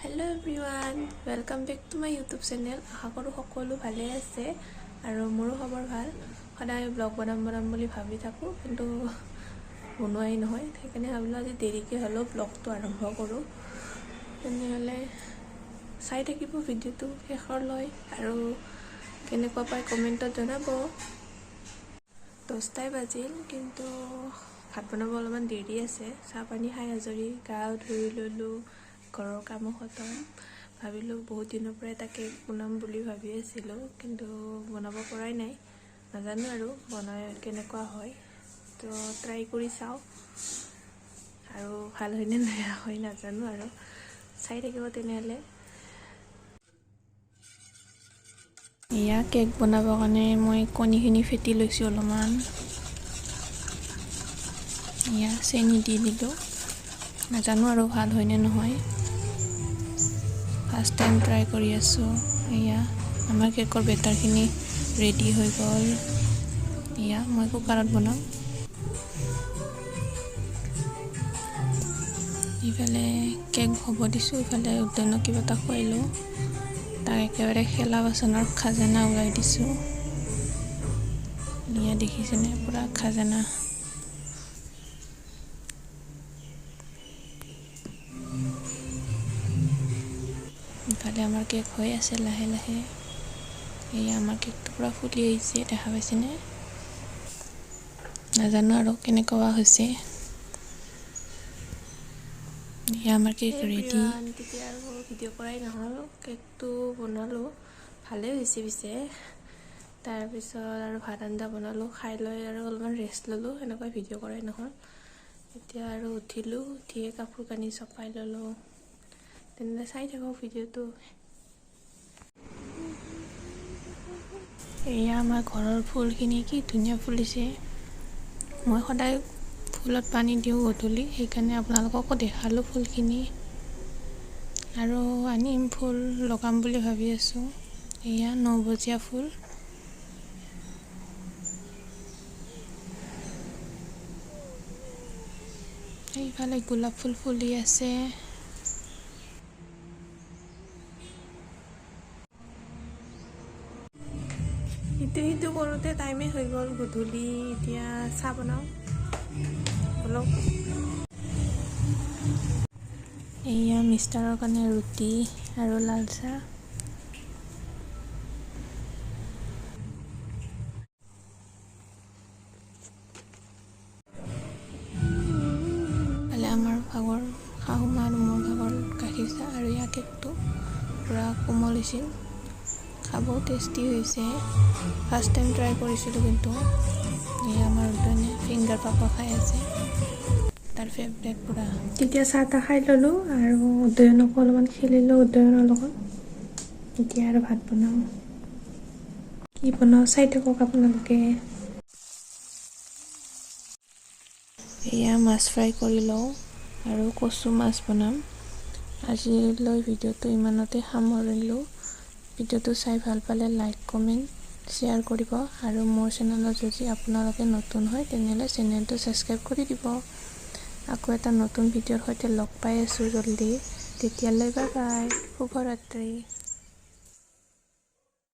Hello everyone, welcome back to my YouTube channel. আশা কৰোঁ সকলো ভালে আছে আৰু মোৰো খবৰ ভাল। সদায় ব্লগ বনাম বুলি ভাবি থাকোঁ কিন্তু বনোৱাই নহয়। সেইকাৰণে ভাবিলোঁ আজি দেৰিকৈ হ'লেও ব্লগটো আৰম্ভ কৰোঁ। তেনেহ'লে চাই থাকিব ভিডিঅ'টো শেষলৈ আৰু কেনেকুৱা পাই কমেণ্টত জনাব। 10টাই বাজিল কিন্তু ভাত বনাব অলপমান দেৰি আছে। চাহ পানী খাই আজৰি, গা ধুই ল'লোঁ, ঘৰৰ কামো খতম। ভাবিলোঁ বহুত দিনৰ পৰাই এটা কেক বনাম বুলি ভাবি আছিলোঁ কিন্তু বনাব পৰাই নাই। নাজানো আৰু বনাই কেনেকুৱা হয়, তো ট্ৰাই কৰি চাওঁ আৰু ভাল হয়নে বেয়া হয় নাজানো আৰু চাই থাকিব তেনেহ'লে। এয়া কেক বনাবৰ কাৰণে মই কণীখিনি ফেটি লৈছোঁ অলপমান। এয়া চেনি দি দিলোঁ, নাজানো আৰু ভাল হয়নে নহয়, ফাৰ্ষ্ট টাইম ট্ৰাই কৰি আছোঁ। এয়া আমাৰ কেকৰ বেটাৰখিনি ৰেডি হৈ গ'ল। এয়া মই কুকাৰত বনাম। ইফালে কেক হ'ব দিছোঁ, ইফালে উদ্যানক কিবা এটা খুৱাই লওঁ। তাক একেবাৰে খেলা বাচনৰ খাজানা ওলাই দিছোঁ। এয়া দেখিছেনে, পূৰা খাজানা। ইফালে আমাৰ কেক হৈ আছে লাহে লাহে। এয়া আমাৰ কেকটো পূৰা ফুলি আহিছে, দেখা পাইছেনে? নাজানো আৰু কেনেকুৱা হৈছে। এয়া আমাৰ কেক ৰেডি। তেতিয়া আৰু ভিডিঅ' কৰাই নহ'ল, কেকটো বনালোঁ, ভালেই হৈছে পিছে। তাৰপিছত আৰু ভাত আঞ্জা বনালোঁ, খাই লৈ আৰু অলপমান ৰেষ্ট ল'লোঁ, সেনেকৈ ভিডিঅ' কৰাই নহ'ল। এতিয়া আৰু উঠিলোঁ, উঠিয়ে কাপোৰ কানি চপাই ল'লোঁ। তেনেহ'লে চাই থাকক ভিডিঅ'টো। এয়া আমাৰ ঘৰৰ ফুলখিনি কি ধুনীয়া ফুলিছে। মই সদায় ফুলত পানী দিওঁ গধূলি, সেইকাৰণে আপোনালোককো দেখালোঁ ফুলখিনি। আৰু আনিম ফুল লগাম বুলি ভাবি আছোঁ। এয়া 9 বজীয়া ফুল। এইফালে গোলাপ ফুল ফুলি আছে। ইটো কৰোঁতে টাইমেই হৈ গ'ল গধূলি। এতিয়া চাহ বনাওঁ অলপ। এয়া মিষ্টাৰৰ কাৰণে ৰুটি আৰু লাল চাহ। আমাৰ ভাগৰ শাহুমা আৰু মোৰ ভাগৰ গাখীৰ চাহ আৰু ইয়াৰ কেকটো পূৰা কোমল হৈছিল, খাব টেষ্টি হৈছে। ফাৰ্ষ্ট টাইম ট্ৰাই কৰিছিলোঁ কিন্তু এই আমাৰ উদ্যানে ফিংগাৰ পাপা খাই আছে, তাৰ ফেভৰেট পূৰা। তেতিয়া চাহ তাহ খাই ল'লোঁ আৰু উদয়নকো অলপমান খেলিলোঁ উদয়নৰ লগত। এতিয়া আৰু ভাত বনাওঁ, কি বনাওঁ চাই থাকক আপোনালোকে। এয়া মাছ ফ্ৰাই কৰি লওঁ আৰু কচু মাছ বনাম। আজিলৈ ভিডিঅ'টো ইমানতে সামৰিলোঁ। ভিডিঅ'টো চাই ভাল পালে লাইক কমেণ্ট শ্বেয়াৰ কৰিব আৰু মোৰ চেনেলত যদি আপোনালোকে নতুন হয় তেনেহ'লে চেনেলটো ছাবস্ক্ৰাইব কৰি দিব। আকৌ এটা নতুন ভিডিঅ'ৰ সৈতে লগ পাই আছোঁ জল্দি। তেতিয়ালৈ বাই বাই, শুভৰাত্ৰি।